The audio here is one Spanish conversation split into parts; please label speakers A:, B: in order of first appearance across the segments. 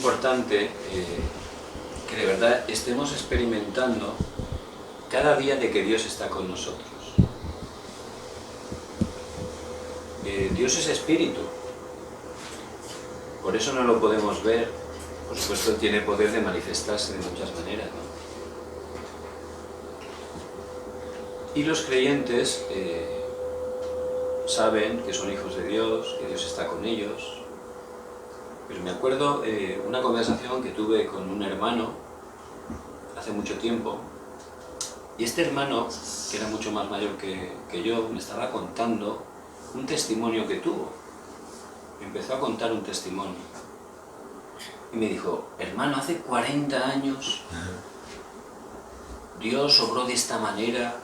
A: importante que de verdad estemos experimentando cada día de que Dios está con nosotros. Dios es espíritu, por eso no lo podemos ver. Por supuesto tiene poder de manifestarse de muchas maneras, ¿no? Y los creyentes saben que son hijos de Dios, que Dios está con ellos. Pero me acuerdo una conversación que tuve con un hermano hace mucho tiempo, y este hermano, que era mucho más mayor que yo, me estaba contando un testimonio que tuvo. Me empezó a contar un testimonio. Y me dijo, hermano, hace 40 años Dios obró de esta manera.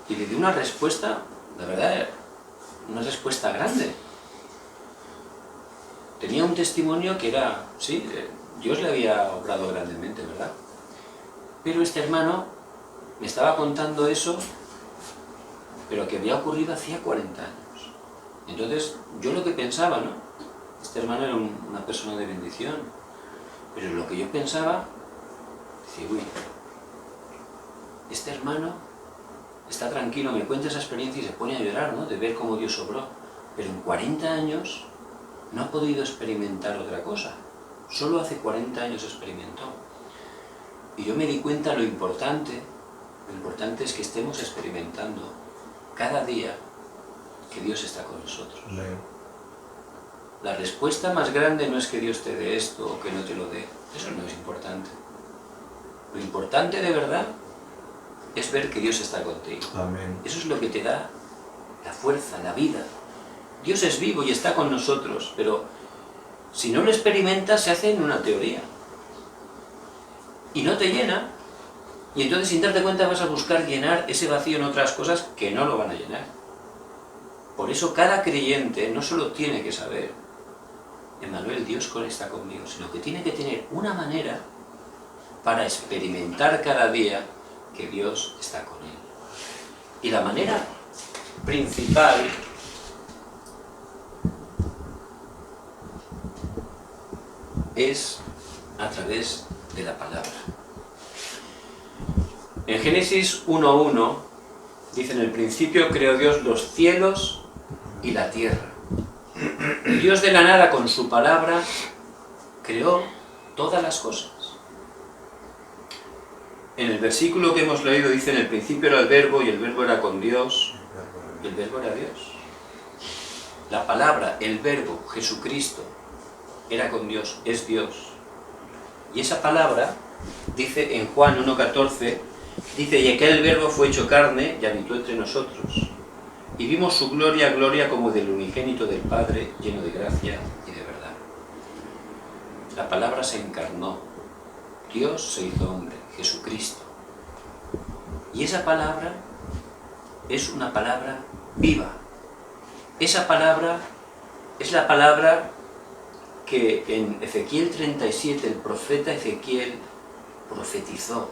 A: Y le di una respuesta, la verdad, una respuesta grande. Tenía un testimonio que era, sí, Dios le había obrado grandemente, ¿verdad? Pero este hermano me estaba contando eso, pero que había ocurrido hacía 40 años. Entonces, yo lo que pensaba, ¿no? Este hermano era una persona de bendición, pero lo que yo pensaba, decía, uy, este hermano está tranquilo, me cuenta esa experiencia y se pone a llorar, ¿no? De ver cómo Dios obró. Pero en 40 años no ha podido experimentar otra cosa. Solo hace 40 años experimentó. Y yo me di cuenta lo importante es que estemos experimentando cada día que Dios está con nosotros. La respuesta más grande no es que Dios te dé esto o que no te lo dé. Eso no es importante. Lo importante de verdad es ver que Dios está contigo.
B: Amén.
A: Eso es lo que te da la fuerza, la vida. Dios es vivo y está con nosotros, pero si no lo experimentas se hace en una teoría. Y no te llena, y entonces sin darte cuenta vas a buscar llenar ese vacío en otras cosas que no lo van a llenar. Por eso cada creyente no solo tiene que saber, Emmanuel, Dios está conmigo, sino que tiene que tener una manera para experimentar cada día que Dios está con él. Y la manera principal es a través de la palabra. En Génesis 1:1 dice, en el principio creó Dios los cielos y la tierra. Y Dios de la nada con su palabra creó todas las cosas. En el versículo que hemos leído dice, en el principio era el verbo y el verbo era con Dios y el verbo era Dios. La palabra, el verbo, Jesucristo, era con Dios, es Dios. Y esa palabra, dice en Juan 1:14, dice, y aquel verbo fue hecho carne y habitó entre nosotros. Y vimos su gloria, gloria como del unigénito del Padre, lleno de gracia y de verdad. La palabra se encarnó. Dios se hizo hombre, Jesucristo. Y esa palabra es una palabra viva. Esa palabra es la palabra que en Ezequiel 37 el profeta Ezequiel profetizó.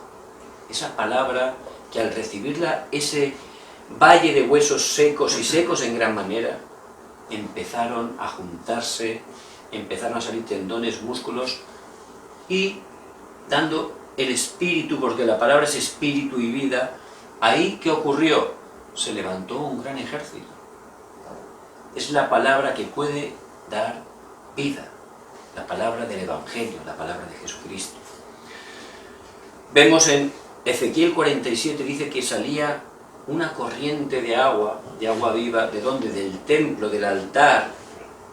A: Esa palabra que al recibirla, ese valle de huesos secos y secos en gran manera, empezaron a juntarse, empezaron a salir tendones, músculos, y dando el espíritu, porque la palabra es espíritu y vida, ahí ¿qué ocurrió? Se levantó un gran ejército. Es la palabra que puede dar vida, la palabra del Evangelio, la palabra de Jesucristo. Vemos en Ezequiel 47, dice que salía una corriente de agua viva, ¿de dónde? Del templo, del altar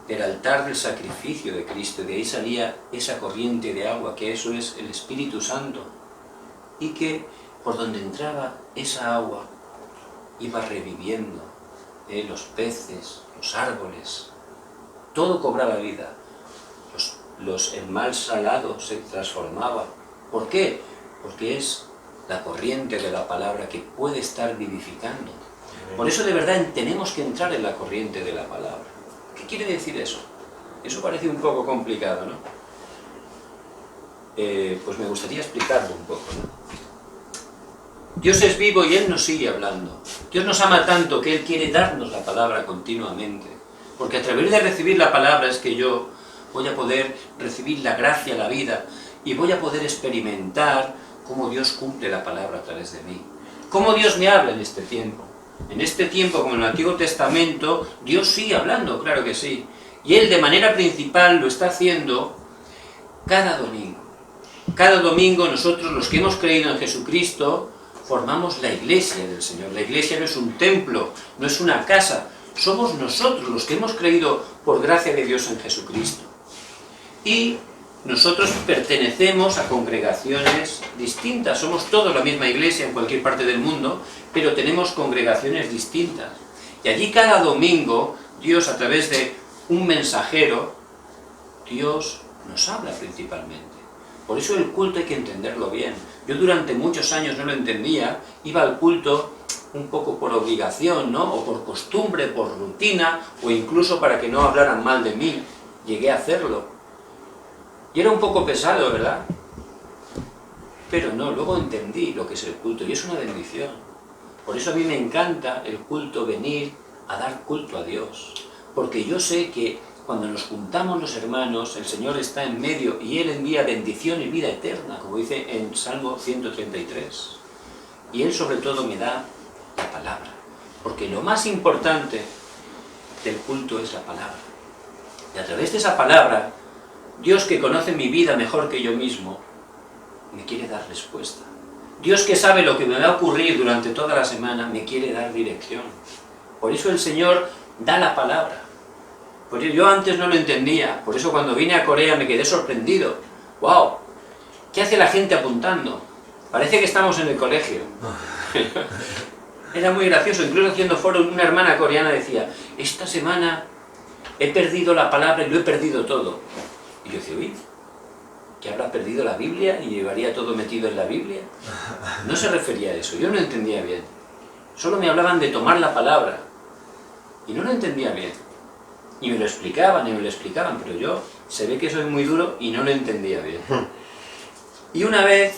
A: del sacrificio de Cristo. De ahí salía esa corriente de agua, que eso es el Espíritu Santo, y que por donde entraba esa agua iba reviviendo los peces, los árboles, todo cobraba vida. El mal salado se transformaba. ¿Por qué? Porque es la corriente de la palabra que puede estar vivificando. Por eso de verdad tenemos que entrar en la corriente de la palabra. ¿Qué quiere decir eso? Eso parece un poco complicado, ¿no? Pues me gustaría explicarlo un poco, ¿no? Dios es vivo y Él nos sigue hablando. Dios nos ama tanto que Él quiere darnos la palabra continuamente. Porque a través de recibir la palabra es que yo voy a poder recibir la gracia, la vida, y voy a poder experimentar cómo Dios cumple la palabra a través de mí. Cómo Dios me habla en este tiempo. En este tiempo, como en el Antiguo Testamento, Dios sigue hablando, claro que sí. Y Él de manera principal lo está haciendo cada domingo. Cada domingo nosotros, los que hemos creído en Jesucristo, formamos la iglesia del Señor. La iglesia no es un templo, no es una casa. Somos nosotros los que hemos creído por gracia de Dios en Jesucristo. Y nosotros pertenecemos a congregaciones distintas. Somos todos la misma iglesia en cualquier parte del mundo, pero tenemos congregaciones distintas. Y allí cada domingo, Dios a través de un mensajero, Dios nos habla principalmente. Por eso el culto hay que entenderlo bien. Yo durante muchos años no lo entendía, iba al culto un poco por obligación, ¿no? O por costumbre, por rutina, o incluso para que no hablaran mal de mí. Llegué a hacerlo. Y era un poco pesado, ¿verdad? Pero no, luego entendí lo que es el culto, y es una bendición. Por eso a mí me encanta el culto, venir a dar culto a Dios. Porque yo sé que cuando nos juntamos los hermanos, el Señor está en medio y Él envía bendición y vida eterna, como dice en Salmo 133. Y Él sobre todo me da la palabra. Porque lo más importante del culto es la palabra. Y a través de esa palabra, Dios, que conoce mi vida mejor que yo mismo, me quiere dar respuesta. Dios, que sabe lo que me va a ocurrir durante toda la semana, me quiere dar dirección. Por eso el Señor da la palabra. Porque yo antes no lo entendía. Por eso cuando vine a Corea me quedé sorprendido. ¡Wow! ¿Qué hace la gente apuntando? Parece que estamos en el colegio. Era muy gracioso. Incluso haciendo foro, una hermana coreana decía: esta semana he perdido la palabra y lo he perdido todo. Y yo decía: uy, ¿que habrá perdido la Biblia y llevaría todo metido en la Biblia? No se refería a eso, yo no entendía bien. Solo me hablaban de tomar la palabra. Y no lo entendía bien. Y me lo explicaban, pero yo se ve que soy muy duro y no lo entendía bien. Y una vez,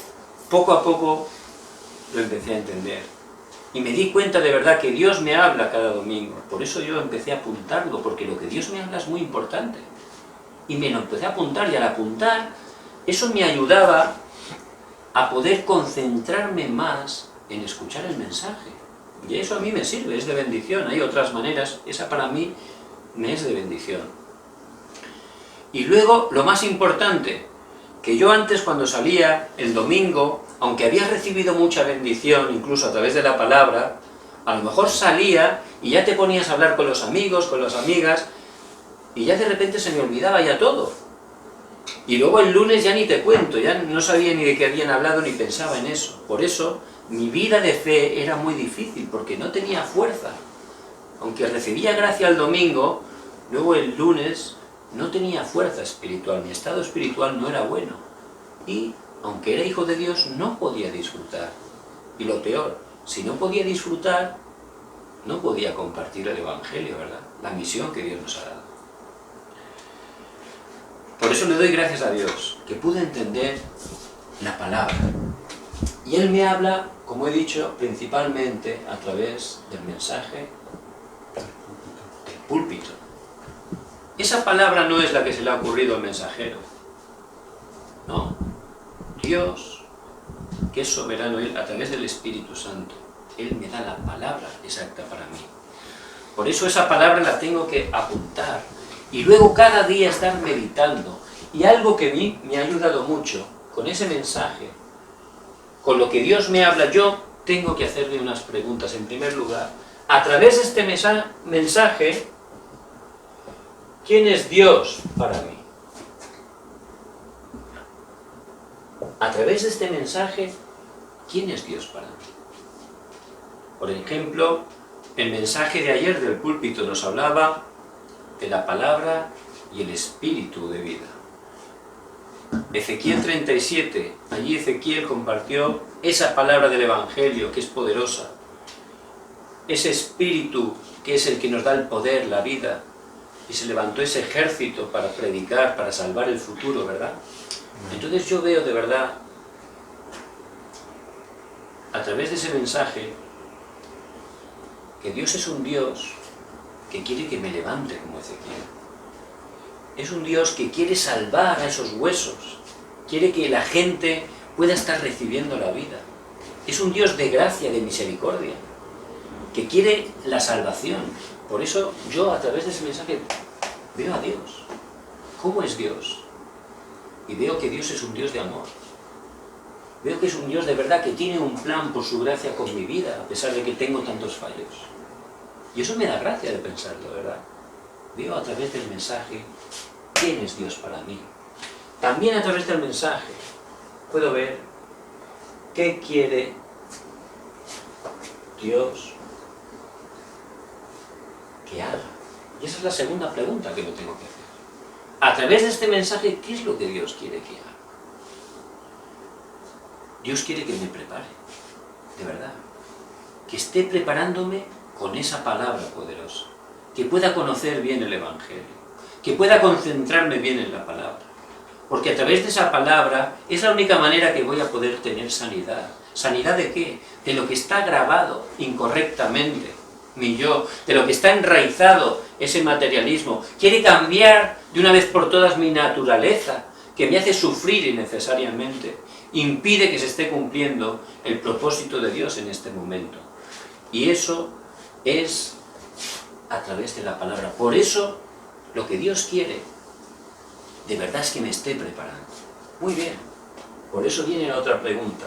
A: poco a poco, lo empecé a entender. Y me di cuenta de verdad que Dios me habla cada domingo. Por eso yo empecé a apuntarlo, porque lo que Dios me habla es muy importante. Y me lo empecé a apuntar, y al apuntar, eso me ayudaba a poder concentrarme más en escuchar el mensaje. Y eso a mí me sirve, es de bendición. Hay otras maneras, esa para mí me es de bendición. Y luego, lo más importante, que yo antes cuando salía el domingo, aunque había recibido mucha bendición, incluso a través de la palabra, a lo mejor salía y ya te ponías a hablar con los amigos, con las amigas, y ya de repente se me olvidaba ya todo. Y luego el lunes ya ni te cuento, ya no sabía ni de qué habían hablado ni pensaba en eso. Por eso mi vida de fe era muy difícil, porque no tenía fuerza. Aunque recibía gracia el domingo, luego el lunes no tenía fuerza espiritual, mi estado espiritual no era bueno. Y aunque era hijo de Dios, no podía disfrutar. Y lo peor, si no podía disfrutar, no podía compartir el Evangelio, ¿verdad? La misión que Dios nos ha dado. Por eso le doy gracias a Dios, que pude entender la palabra. Y Él me habla, como he dicho, principalmente a través del mensaje del púlpito. Esa palabra no es la que se le ha ocurrido al mensajero. No. Dios, que es soberano, Él, a través del Espíritu Santo, Él me da la palabra exacta para mí. Por eso esa palabra la tengo que apuntar. Y luego cada día estar meditando. Y algo que a mí me ha ayudado mucho, con ese mensaje, con lo que Dios me habla, yo tengo que hacerle unas preguntas. En primer lugar, a través de este mensaje, ¿quién es Dios para mí? A través de este mensaje, ¿quién es Dios para mí? Por ejemplo, el mensaje de ayer del púlpito nos hablaba de la palabra y el espíritu de vida. Ezequiel 37, allí Ezequiel compartió esa palabra del Evangelio que es poderosa, ese espíritu que es el que nos da el poder, la vida, y se levantó ese ejército para predicar, para salvar el futuro, ¿verdad? Entonces yo veo de verdad, a través de ese mensaje, que Dios es un Dios que quiere que me levante como Ezequiel. Es un Dios que quiere salvar a esos huesos. Quiere que la gente pueda estar recibiendo la vida. Es un Dios de gracia, de misericordia, que quiere la salvación. Por eso yo a través de ese mensaje veo a Dios. ¿Cómo es Dios? Y veo que Dios es un Dios de amor. Veo que es un Dios de verdad que tiene un plan por su gracia con mi vida, a pesar de que tengo tantos fallos. Y eso me da gracia de pensarlo, ¿verdad? Veo a través del mensaje quién es Dios para mí. También a través del mensaje puedo ver qué quiere Dios que haga. Y esa es la segunda pregunta que me tengo que hacer. A través de este mensaje, ¿qué es lo que Dios quiere que haga? Dios quiere que me prepare, de verdad. Que esté preparándome con esa palabra poderosa. Que pueda conocer bien el Evangelio. Que pueda concentrarme bien en la palabra. Porque a través de esa palabra es la única manera que voy a poder tener sanidad. ¿Sanidad de qué? De lo que está grabado incorrectamente, mi yo, de lo que está enraizado ese materialismo. Quiere cambiar de una vez por todas mi naturaleza, que me hace sufrir innecesariamente. Impide que se esté cumpliendo el propósito de Dios en este momento. Y eso es a través de la palabra. Por eso, lo que Dios quiere, de verdad es que me esté preparando. Muy bien. Por eso viene la otra pregunta.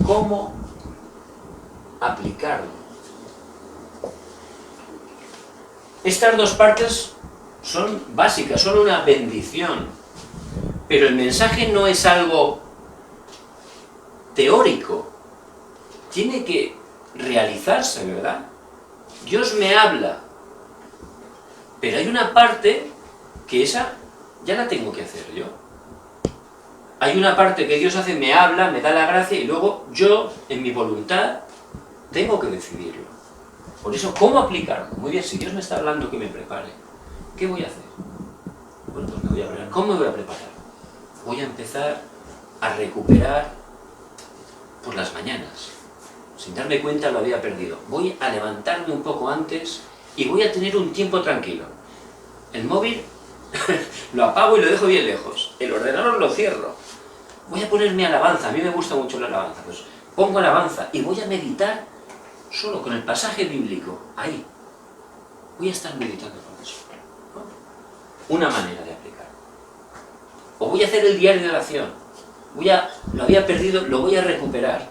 A: ¿Cómo aplicarlo? Estas dos partes son básicas, son una bendición. Pero el mensaje no es algo teórico. Tiene que realizarse, ¿verdad? Dios me habla. Pero hay una parte que esa ya la tengo que hacer yo. Hay una parte que Dios hace, me habla, me da la gracia y luego yo, en mi voluntad, tengo que decidirlo. Por eso, ¿cómo aplicarlo? Muy bien, si Dios me está hablando que me prepare, ¿qué voy a hacer? Bueno, pues me voy a preparar. ¿Cómo me voy a preparar? Voy a empezar a recuperar por las mañanas. Sin darme cuenta lo había perdido. Voy a levantarme un poco antes y voy a tener un tiempo tranquilo. El móvil lo apago y lo dejo bien lejos. El ordenador lo cierro. Voy a ponerme alabanza. A mí me gusta mucho la alabanza. Pues pongo alabanza y voy a meditar solo con el pasaje bíblico. Ahí. Voy a estar meditando con eso. ¿No? Una manera de aplicar. O voy a hacer el diario de oración. Lo había perdido, lo voy a recuperar.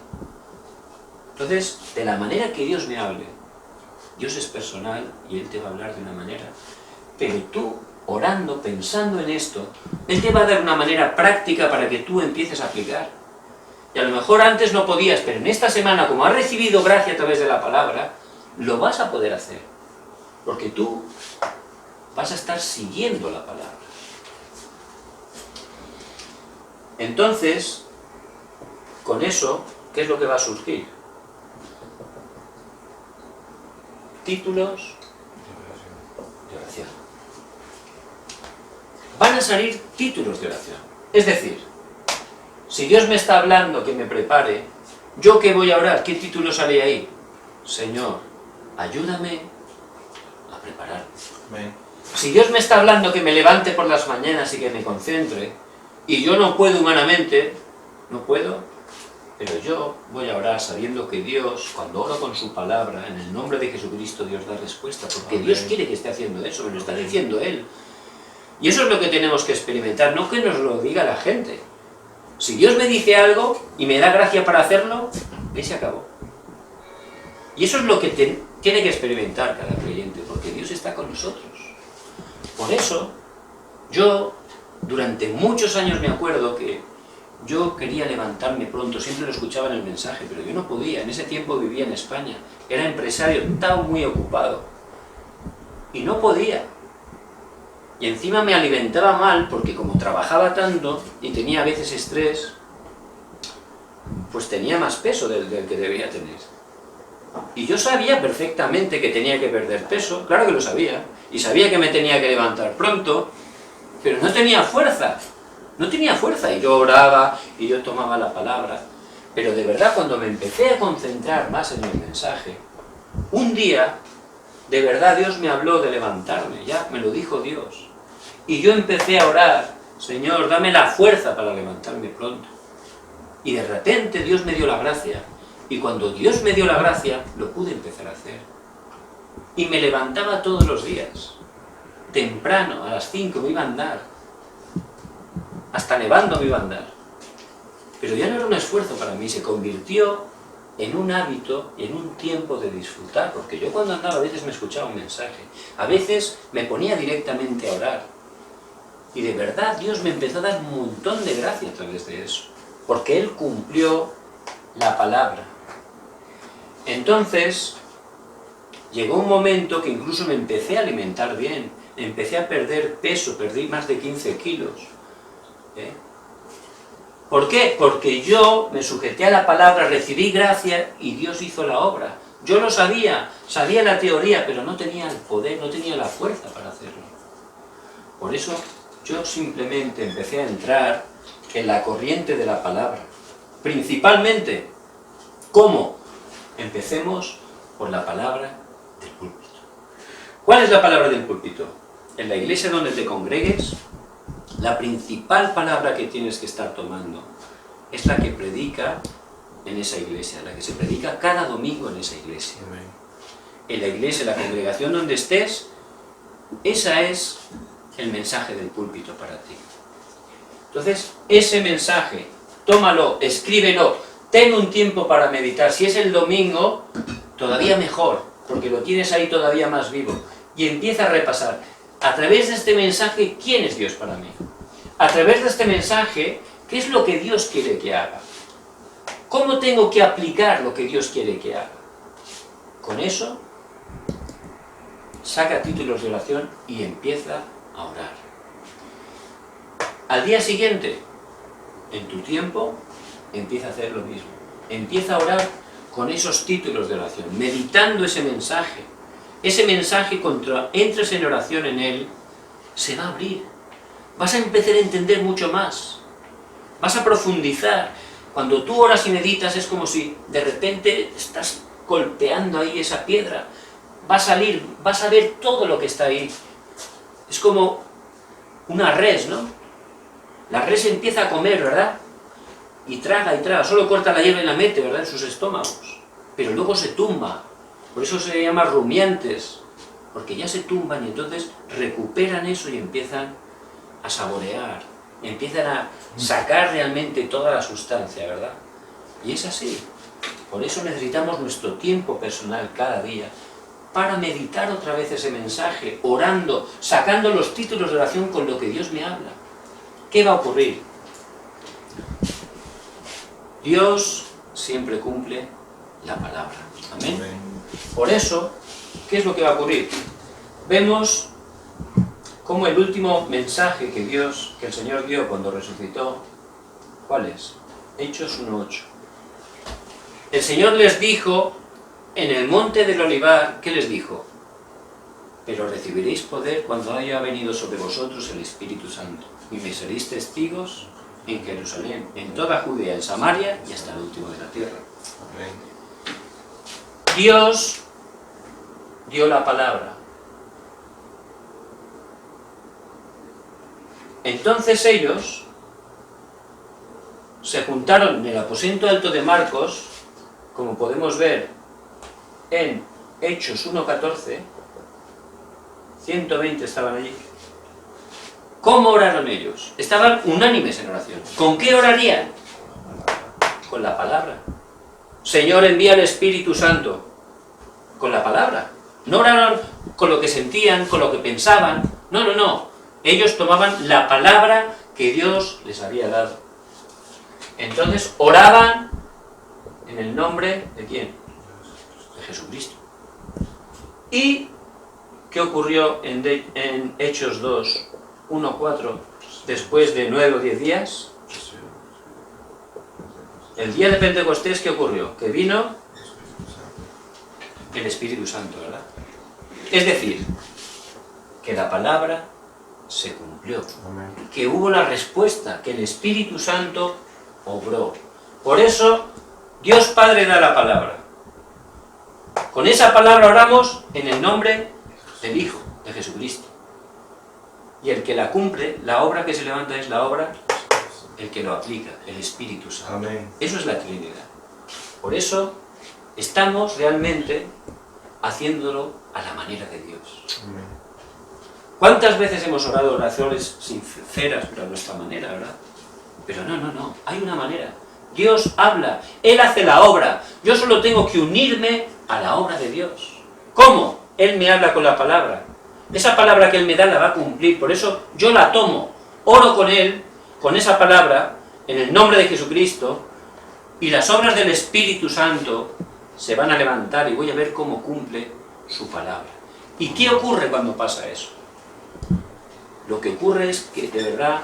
A: Entonces, de la manera que Dios me hable, Dios es personal y Él te va a hablar de una manera. Pero tú, orando, pensando en esto, Él te va a dar una manera práctica para que tú empieces a aplicar. Y a lo mejor antes no podías, pero en esta semana, como has recibido gracia a través de la palabra, lo vas a poder hacer. Porque tú vas a estar siguiendo la palabra. Entonces, con eso, ¿qué es lo que va a surgir? Títulos de oración. Van a salir títulos de oración. Es decir, si Dios me está hablando que me prepare, ¿yo qué voy a orar? ¿Qué título sale ahí? Señor, ayúdame a prepararme. Amén. Si Dios me está hablando que me levante por las mañanas y que me concentre, y yo no puedo humanamente, no puedo, pero yo voy a orar sabiendo que Dios, cuando oro con su palabra, en el nombre de Jesucristo, Dios da respuesta, porque Amén. Dios quiere que esté haciendo eso, me lo está diciendo Él. Y eso es lo que tenemos que experimentar, no que nos lo diga la gente. Si Dios me dice algo y me da gracia para hacerlo, ahí se acabó. Y eso es lo que tiene que experimentar cada creyente, porque Dios está con nosotros. Por eso, yo, durante muchos años me acuerdo que yo quería levantarme pronto, siempre lo escuchaba en el mensaje, pero yo no podía. En ese tiempo vivía en España, era empresario, estaba muy ocupado. Y no podía. Y encima me alimentaba mal, porque como trabajaba tanto y tenía a veces estrés, pues tenía más peso del que debía tener. Y yo sabía perfectamente que tenía que perder peso, claro que lo sabía, y sabía que me tenía que levantar pronto, pero no tenía fuerza. No tenía fuerza, y yo oraba, y yo tomaba la palabra. Pero de verdad, cuando me empecé a concentrar más en el mensaje, un día, de verdad Dios me habló de levantarme, ya me lo dijo Dios. Y yo empecé a orar, Señor, dame la fuerza para levantarme pronto. Y de repente Dios me dio la gracia. Y cuando Dios me dio la gracia, lo pude empezar a hacer. Y me levantaba todos los días. Temprano, a las 5 me iba a andar. Hasta nevando me iba a andar. Pero ya no era un esfuerzo para mí, se convirtió en un hábito y en un tiempo de disfrutar. Porque yo cuando andaba a veces me escuchaba un mensaje. A veces me ponía directamente a orar. Y de verdad Dios me empezó a dar un montón de gracia a través de eso. Porque Él cumplió la palabra. Entonces, llegó un momento que incluso me empecé a alimentar bien. Empecé a perder peso, perdí más de 15 kilos. ¿Por qué? Porque yo me sujeté a la palabra, recibí gracia y Dios hizo la obra. Yo lo sabía, sabía la teoría, pero no tenía el poder, no tenía la fuerza para hacerlo. Por eso yo simplemente empecé a entrar en la corriente de la palabra. Principalmente, ¿cómo? Empecemos por la palabra del púlpito. ¿Cuál es la palabra del púlpito? En la iglesia donde te congregues, la principal palabra que tienes que estar tomando es la que predica en esa iglesia, la que se predica cada domingo en esa iglesia. En la iglesia, la congregación donde estés, esa es el mensaje del púlpito para ti. Entonces, ese mensaje, tómalo, escríbelo, ten un tiempo para meditar. Si es el domingo, todavía mejor, porque lo tienes ahí todavía más vivo. Y empieza a repasar, a través de este mensaje, ¿quién es Dios para mí? A través de este mensaje, ¿qué es lo que Dios quiere que haga? ¿Cómo tengo que aplicar lo que Dios quiere que haga? Con eso, saca títulos de oración y empieza a orar. Al día siguiente, en tu tiempo, empieza a hacer lo mismo. Empieza a orar con esos títulos de oración, meditando ese mensaje. Ese mensaje, cuando entres en oración en él, se va a abrir. Vas a empezar a entender mucho más. Vas a profundizar. Cuando tú oras y meditas es como si de repente estás golpeando ahí esa piedra. Va a salir, vas a ver todo lo que está ahí. Es como una res, ¿no? La res empieza a comer, ¿verdad? Y traga, solo corta la hierba y la mete, ¿verdad? En sus estómagos. Pero luego se tumba. Por eso se llama rumiantes. Porque ya se tumban y entonces recuperan eso y empiezan a saborear. Empiezan a sacar realmente toda la sustancia, ¿verdad? Y es así. Por eso necesitamos nuestro tiempo personal cada día para meditar otra vez ese mensaje, orando, sacando los títulos de oración con lo que Dios me habla. ¿Qué va a ocurrir? Dios siempre cumple la palabra. Amén. Por eso, ¿qué es lo que va a ocurrir? Vemos cómo el último mensaje que el Señor dio cuando resucitó, ¿cuál es? Hechos 1:8. El Señor les dijo en el monte del Olivar, ¿qué les dijo? Pero recibiréis poder cuando haya venido sobre vosotros el Espíritu Santo, y me seréis testigos en Jerusalén, en toda Judea, en Samaria y hasta el último de la tierra. Amén. Dios dio la palabra. Entonces ellos se juntaron en el aposento alto de Marcos, como podemos ver en Hechos 1:14, 120 estaban allí. ¿Cómo oraron ellos? Estaban unánimes en oración. ¿Con qué orarían? Con la palabra. Señor, envía el Espíritu Santo. Con la palabra. No oraron con lo que sentían, con lo que pensaban. No. Ellos tomaban la palabra que Dios les había dado. Entonces oraban en el nombre ¿de quién? De Jesucristo. ¿Y qué ocurrió en Hechos 2:1-4 después de 9 o 10 días? El día de Pentecostés, ¿qué ocurrió? Que vino el Espíritu Santo, ¿verdad? Es decir, que la palabra se cumplió. Amén. Que hubo la respuesta, que el Espíritu Santo obró. Por eso, Dios Padre da la palabra. Con esa palabra oramos en el nombre del Hijo, de Jesucristo. Y el que la cumple, la obra que se levanta es la obra, el que lo aplica, el Espíritu Santo.
B: Amén.
A: Eso es la Trinidad. Por eso estamos realmente haciéndolo a la manera de Dios.
B: Amén.
A: ¿Cuántas veces hemos orado oraciones sinceras, pero a nuestra manera, verdad? Pero no, hay una manera. Dios habla, Él hace la obra. Yo solo tengo que unirme a la obra de Dios. ¿Cómo? Él me habla con la palabra. Esa palabra que Él me da la va a cumplir, por eso yo la tomo, oro con Él, con esa palabra, en el nombre de Jesucristo, y las obras del Espíritu Santo se van a levantar y voy a ver cómo cumple su palabra. ¿Y qué ocurre cuando pasa eso? Lo que ocurre es que de verdad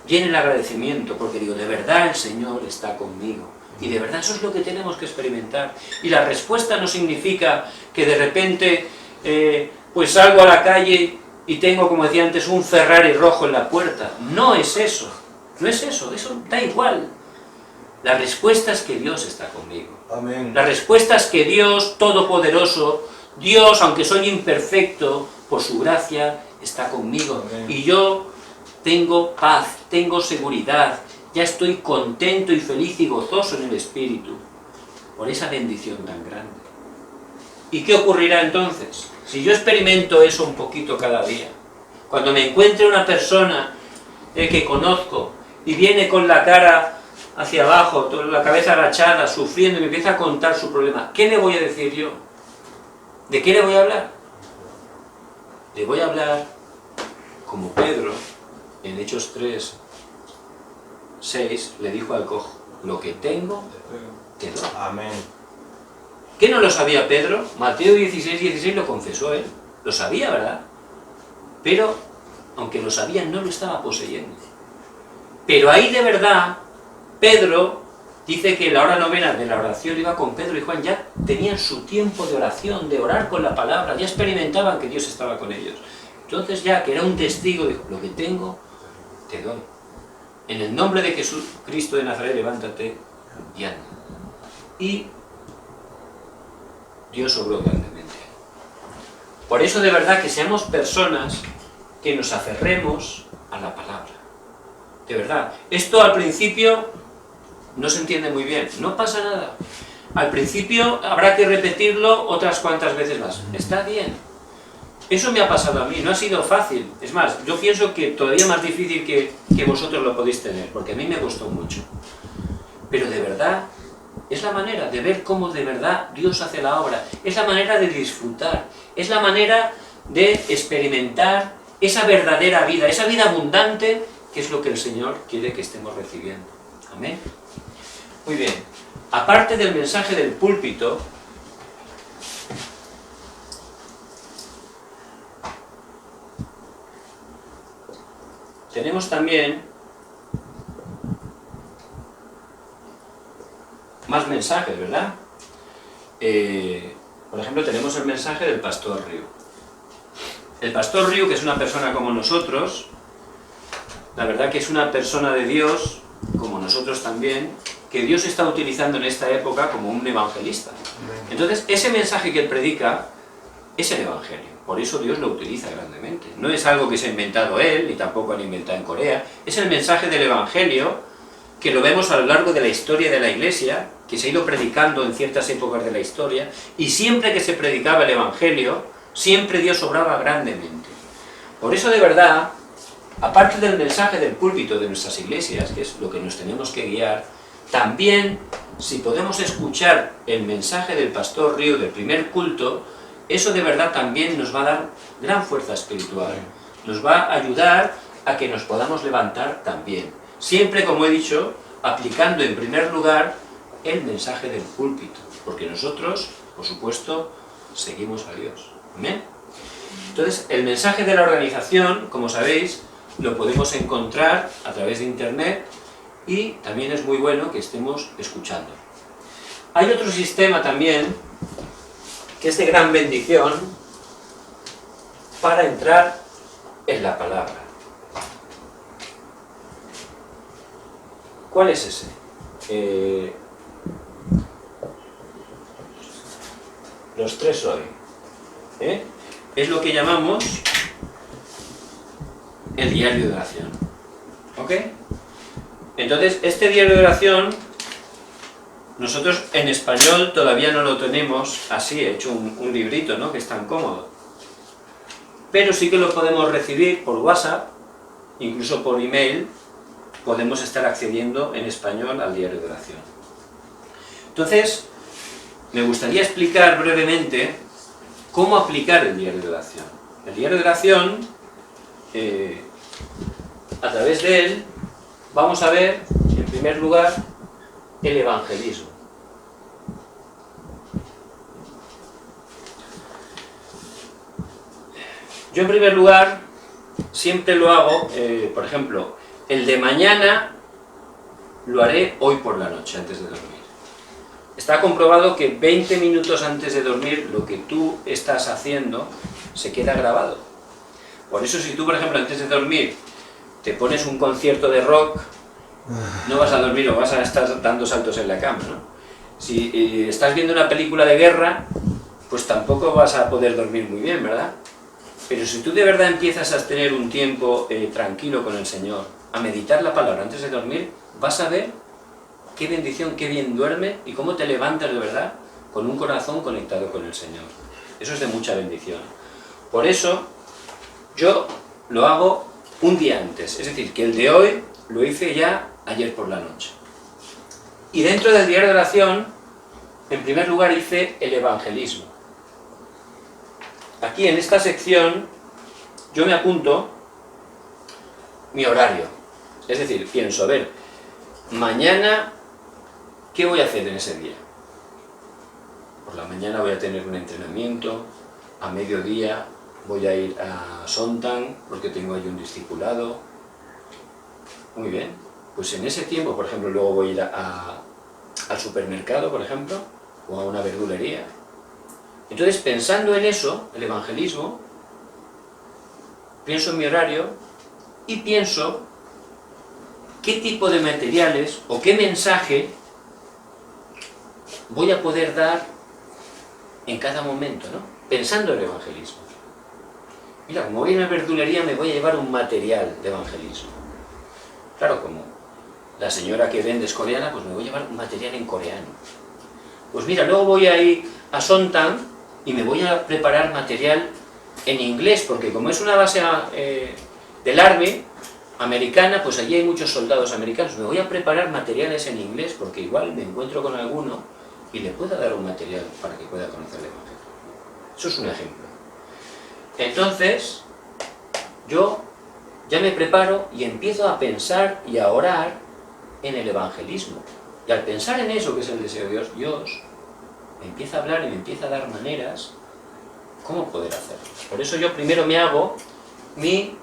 A: viene el agradecimiento, porque digo, de verdad el Señor está conmigo. Y de verdad eso es lo que tenemos que experimentar. Y la respuesta no significa que de repente pues salgo a la calle y tengo, como decía antes, un Ferrari rojo en la puerta. No es eso, no es eso, eso da igual. La respuesta es que Dios está conmigo.
B: Amén.
A: La respuesta es que Dios Todopoderoso, Dios, aunque soy imperfecto, por su gracia está conmigo.
B: Amén.
A: Y yo tengo paz, tengo seguridad, ya estoy contento y feliz y gozoso en el Espíritu, por esa bendición tan grande. ¿Y qué ocurrirá entonces? Si yo experimento eso un poquito cada día, cuando me encuentre una persona que conozco y viene con la cara hacia abajo, la cabeza agachada, sufriendo y me empieza a contar su problema, ¿qué le voy a decir yo? ¿De qué le voy a hablar? Le voy a hablar como Pedro, en Hechos 3:6, le dijo al cojo, lo que tengo, te doy.
B: Amén.
A: ¿Qué no lo sabía Pedro? Mateo 16:16 lo confesó él. Lo sabía, ¿verdad? Pero, aunque lo sabía, no lo estaba poseyendo. Pero ahí de verdad, Pedro dice que la hora novena de la oración iba con Pedro y Juan, ya tenían su tiempo de oración, de orar con la palabra, ya experimentaban que Dios estaba con ellos. Entonces ya, que era un testigo, dijo, lo que tengo, te doy. En el nombre de Jesucristo de Nazaret, levántate y anda. Y Dios obró grandemente. Por eso de verdad que seamos personas que nos aferremos a la palabra. De verdad. Esto al principio no se entiende muy bien. No pasa nada. Al principio habrá que repetirlo otras cuantas veces más. Está bien. Eso me ha pasado a mí. No ha sido fácil. Es más, yo pienso que todavía más difícil que vosotros lo podéis tener. Porque a mí me costó mucho. Pero de verdad es la manera de ver cómo de verdad Dios hace la obra. Es la manera de disfrutar. Es la manera de experimentar esa verdadera vida, esa vida abundante, que es lo que el Señor quiere que estemos recibiendo. Amén. Muy bien. Aparte del mensaje del púlpito, tenemos también más mensajes, ¿verdad? Por ejemplo, tenemos el mensaje del pastor Riu. El pastor Riu, que es una persona como nosotros, la verdad que es una persona de Dios, como nosotros también, que Dios está utilizando en esta época como un evangelista. Entonces, ese mensaje que él predica es el evangelio. Por eso Dios lo utiliza grandemente. No es algo que se ha inventado él, ni tampoco han inventado en Corea. Es el mensaje del evangelio, que lo vemos a lo largo de la historia de la Iglesia, que se ha ido predicando en ciertas épocas de la historia, y siempre que se predicaba el evangelio, siempre Dios obraba grandemente. Por eso, de verdad, aparte del mensaje del púlpito de nuestras iglesias, que es lo que nos tenemos que guiar, también, si podemos escuchar el mensaje del pastor Riu del primer culto, eso de verdad también nos va a dar gran fuerza espiritual. Nos va a ayudar a que nos podamos levantar también. Siempre, como he dicho, aplicando en primer lugar el mensaje del púlpito, porque nosotros, por supuesto, seguimos a Dios. ¿Amén? Entonces, el mensaje de la organización, como sabéis, lo podemos encontrar a través de internet y también es muy bueno que estemos escuchando. Hay otro sistema también que es de gran bendición para entrar en la palabra. ¿Cuál es ese? Los tres hoy. Es lo que llamamos el diario de oración. ¿Ok? Entonces, este diario de oración, nosotros en español todavía no lo tenemos así, he hecho un librito, ¿no?, que es tan cómodo. Pero sí que lo podemos recibir por WhatsApp, incluso por email, podemos estar accediendo en español al diario de oración. Entonces, me gustaría explicar brevemente cómo aplicar el diario de oración. El diario de oración, a través de él, vamos a ver, en primer lugar, el evangelismo. Yo, en primer lugar, siempre lo hago, por ejemplo, el de mañana lo haré hoy por la noche, antes de dormir. Está comprobado que 20 minutos antes de dormir, lo que tú estás haciendo se queda grabado. Por eso, si tú, por ejemplo, antes de dormir, te pones un concierto de rock, no vas a dormir o vas a estar dando saltos en la cama, ¿no? Si estás viendo una película de guerra, pues tampoco vas a poder dormir muy bien, ¿verdad? Pero si tú de verdad empiezas a tener un tiempo tranquilo con el Señor, a meditar la palabra antes de dormir, vas a ver qué bendición, qué bien duerme y cómo te levantas de verdad con un corazón conectado con el Señor. Eso es de mucha bendición. Por eso, yo lo hago un día antes, es decir, que el de hoy lo hice ya ayer por la noche. Y dentro del diario de oración, en primer lugar hice el evangelismo. Aquí en esta sección yo me apunto mi horario. Es decir, pienso, a ver, mañana, ¿qué voy a hacer en ese día? Por la mañana voy a tener un entrenamiento, a mediodía voy a ir a Sontan porque tengo ahí un discipulado. Muy bien, pues en ese tiempo, por ejemplo, luego voy a ir al supermercado, por ejemplo, o a una verdulería. Entonces, pensando en eso, el evangelismo, pienso en mi horario y pienso qué tipo de materiales o qué mensaje voy a poder dar en cada momento, ¿no? Pensando en el evangelismo. Mira, como voy a una verdulería me voy a llevar un material de evangelismo. Claro, como la señora que vende es coreana, pues me voy a llevar un material en coreano. Pues mira, luego voy a ir a Sontan y me voy a preparar material en inglés, porque como es una base del Army americana, pues allí hay muchos soldados americanos. Me voy a preparar materiales en inglés, porque igual me encuentro con alguno y le puedo dar un material para que pueda conocer el Evangelio. Eso es un ejemplo. Entonces, yo ya me preparo y empiezo a pensar y a orar en el evangelismo. Y al pensar en eso, que es el deseo de Dios, Dios me empieza a hablar y me empieza a dar maneras cómo poder hacerlo. Por eso yo primero me hago mi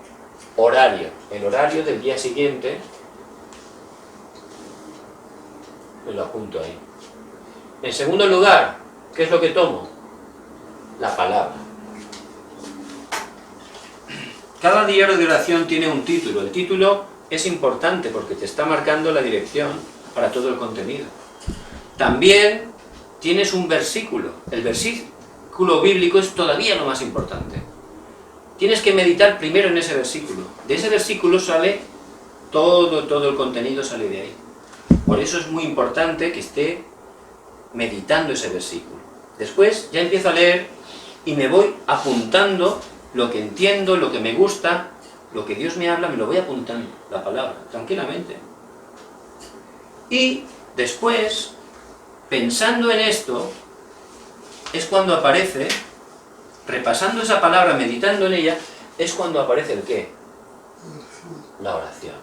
A: horario, el horario del día siguiente, me lo apunto ahí. En segundo lugar, ¿qué es lo que tomo? La palabra. Cada diario de oración tiene un título. El título es importante porque te está marcando la dirección para todo el contenido. También tienes un versículo. El versículo bíblico es todavía lo más importante. Tienes que meditar primero en ese versículo. De ese versículo sale todo el contenido sale de ahí. Por eso es muy importante que esté meditando ese versículo. Después ya empiezo a leer y me voy apuntando lo que entiendo, lo que me gusta, lo que Dios me habla, me lo voy apuntando, la palabra, tranquilamente. Y después, pensando en esto, es cuando aparece, repasando esa palabra, meditando en ella, es cuando aparece el ¿qué? La oración.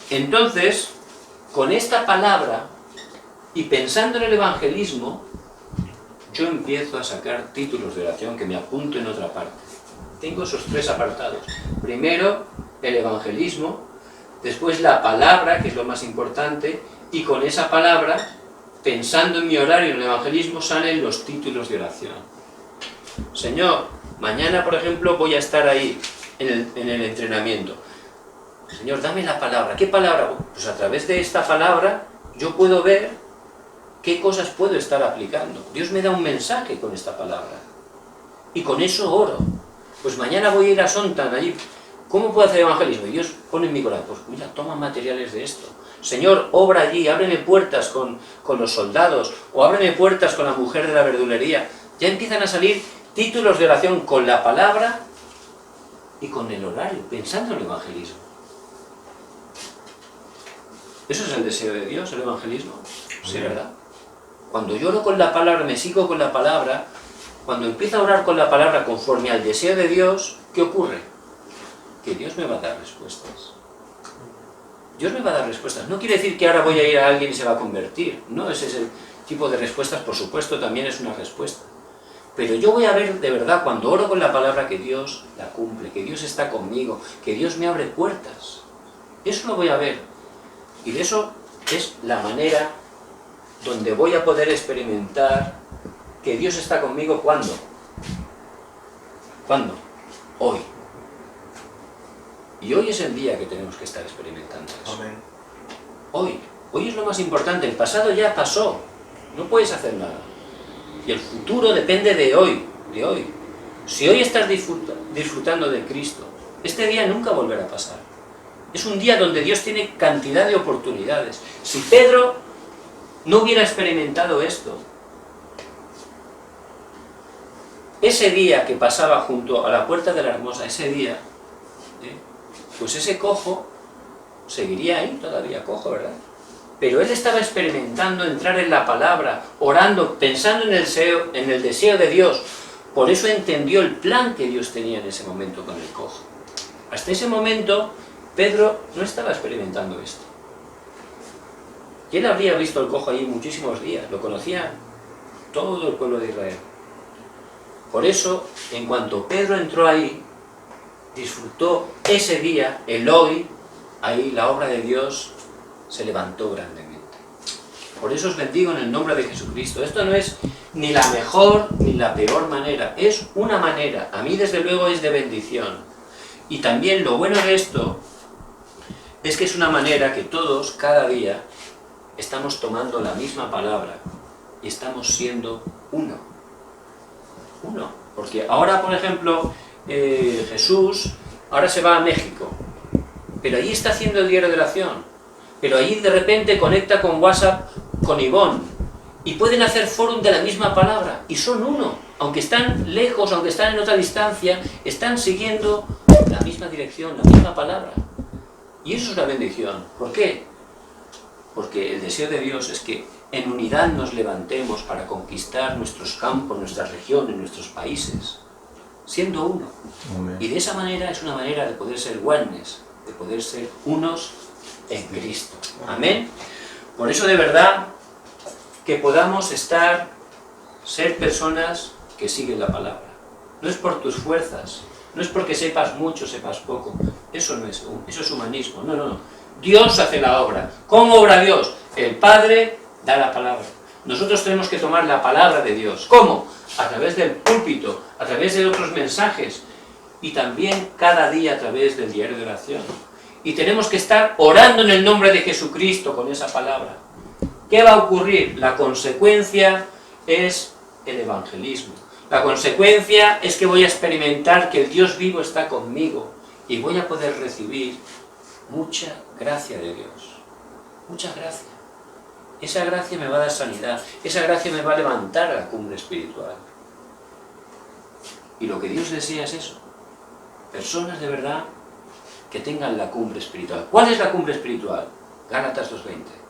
A: Entonces, con esta palabra, y pensando en el evangelismo, yo empiezo a sacar títulos de oración que me apunto en otra parte. Tengo esos tres apartados. Primero, el evangelismo, después la palabra, que es lo más importante, y con esa palabra, pensando en mi horario en el evangelismo, salen los títulos de oración. Señor, mañana, por ejemplo, voy a estar ahí, en el entrenamiento. Señor, dame la palabra. ¿Qué palabra? Pues a través de esta palabra, yo puedo ver ¿qué cosas puedo estar aplicando? Dios me da un mensaje con esta palabra. Y con eso oro. Pues mañana voy a ir a Sontan, allí. ¿Cómo puedo hacer evangelismo? Y Dios pone en mi corazón, pues mira, toma materiales de esto. Señor, obra allí, ábreme puertas con los soldados, o ábreme puertas con la mujer de la verdulería. Ya empiezan a salir títulos de oración con la palabra y con el horario, pensando en el evangelismo. ¿Eso es el deseo de Dios, el evangelismo? Sí, ¿verdad? Cuando yo oro con la palabra, me sigo con la palabra, cuando empiezo a orar con la palabra conforme al deseo de Dios, ¿qué ocurre? Que Dios me va a dar respuestas. Dios me va a dar respuestas. No quiere decir que ahora voy a ir a alguien y se va a convertir. No, ese es el tipo de respuestas, por supuesto, también es una respuesta. Pero yo voy a ver de verdad, cuando oro con la palabra, que Dios la cumple, que Dios está conmigo, que Dios me abre puertas. Eso lo voy a ver. Y de eso es la manera donde voy a poder experimentar que Dios está conmigo. ¿Cuándo? ¿Cuándo? Hoy. Y hoy es el día que tenemos que estar experimentando eso.
B: Amén.
A: Hoy es lo más importante. El pasado ya pasó. No puedes hacer nada. Y el futuro depende de hoy. Si hoy estás disfrutando de Cristo, este día nunca volverá a pasar. Es un día donde Dios tiene cantidad de oportunidades. Si Pedro no hubiera experimentado esto, ese día que pasaba junto a la puerta de la Hermosa, ese día, pues ese cojo seguiría ahí todavía cojo, ¿verdad? Pero él estaba experimentando entrar en la palabra, orando, pensando en el deseo de Dios. Por eso entendió el plan que Dios tenía en ese momento con el cojo. Hasta ese momento, Pedro no estaba experimentando esto. Y él habría visto el cojo allí muchísimos días, lo conocía todo el pueblo de Israel. Por eso, en cuanto Pedro entró ahí, disfrutó ese día, el hoy, ahí la obra de Dios se levantó grandemente. Por eso os bendigo en el nombre de Jesucristo. Esto no es ni la mejor ni la peor manera, es una manera. A mí desde luego es de bendición. Y también lo bueno de esto es que es una manera que todos, cada día, estamos tomando la misma palabra y estamos siendo uno. Uno. Porque ahora, por ejemplo, Jesús ahora se va a México, pero allí está haciendo el diario de oración, pero allí de repente conecta con WhatsApp con Ivonne y pueden hacer fórum de la misma palabra y son uno, aunque están lejos, aunque están en otra distancia, están siguiendo la misma dirección, la misma palabra. Y eso es una bendición. ¿Por qué? Porque el deseo de Dios es que en unidad nos levantemos para conquistar nuestros campos, nuestras regiones, nuestros países, siendo uno.
B: Amén.
A: Y de esa manera es una manera de poder ser oneness, de poder ser unos en Cristo. Amén. Por eso de verdad que podamos ser personas que siguen la palabra. No es por tus fuerzas, no es porque sepas mucho, sepas poco. Eso no es, eso es humanismo. No. Dios hace la obra. ¿Cómo obra Dios? El Padre da la palabra. Nosotros tenemos que tomar la palabra de Dios. ¿Cómo? A través del púlpito, a través de otros mensajes y también cada día a través del diario de oración. Y tenemos que estar orando en el nombre de Jesucristo con esa palabra. ¿Qué va a ocurrir? La consecuencia es el evangelismo. La consecuencia es que voy a experimentar que el Dios vivo está conmigo y voy a poder recibir mucha gracia de Dios. Mucha gracia. Esa gracia me va a dar sanidad. Esa gracia me va a levantar a la cumbre espiritual. Y lo que Dios desea es eso. Personas de verdad que tengan la cumbre espiritual. ¿Cuál es la cumbre espiritual? Gálatas 2:20.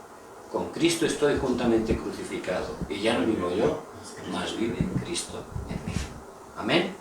A: Con Cristo estoy juntamente crucificado. Y ya no vivo yo, mas vive Cristo en mí. Amén.